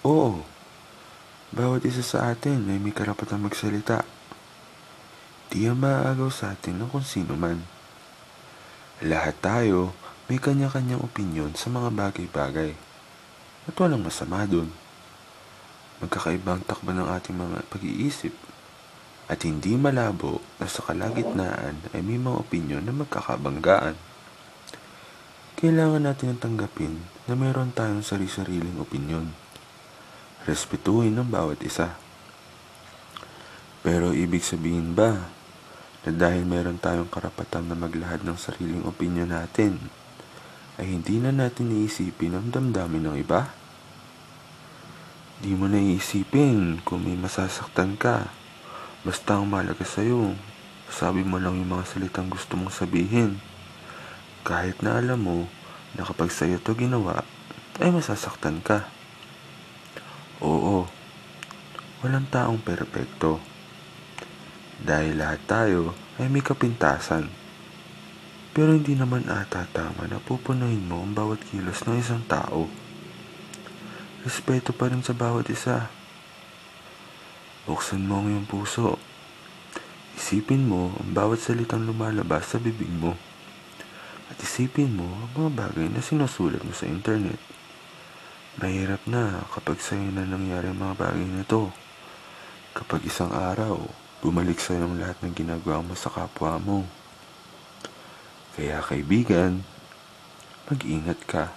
Oo, bawat isa sa atin ay may karapatang magsalita. Di yan maaagaw sa atin ng kung sino man. Lahat tayo may kanya-kanyang opinyon sa mga bagay-bagay. At walang masama dun. Magkakaibang takbo ng ating mga pag-iisip. At hindi malabo na sa kalagitnaan ay may mga opinyon na magkakabanggaan. Kailangan natin ang tanggapin na mayroon tayong sari-sariling opinyon. Respetuhin ang bawat isa. Pero ibig sabihin ba na dahil mayroon tayong karapatan na maglahad ng sariling opinyon natin, ay hindi na natin iisipin ang damdamin ng iba? Di mo na iisipin kung may masasaktan ka. Basta ang mahalaga sa'yo, sabi mo lang yung mga salitang gusto mong sabihin. Kahit na alam mo na kapag sa'yo to ginawa, ay masasaktan ka. Oo, walang taong perpekto. Dahil lahat tayo ay may kapintasan. Pero hindi naman ata tama na pupunuhin mo ang bawat kilos ng isang tao. Respeto pa rin sa bawat isa. Buksan mo ang iyong puso. Isipin mo ang bawat salitang lumalabas sa bibig mo. At isipin mo ang mga bagay na sinusulat mo sa internet. Mahirap na kapag sa'yo na nangyari ang mga bagay na ito. Kapag isang araw, bumalik sa'yo ang lahat ng ginagawa mo sa kapwa mo. Kaya kaibigan, mag-ingat ka.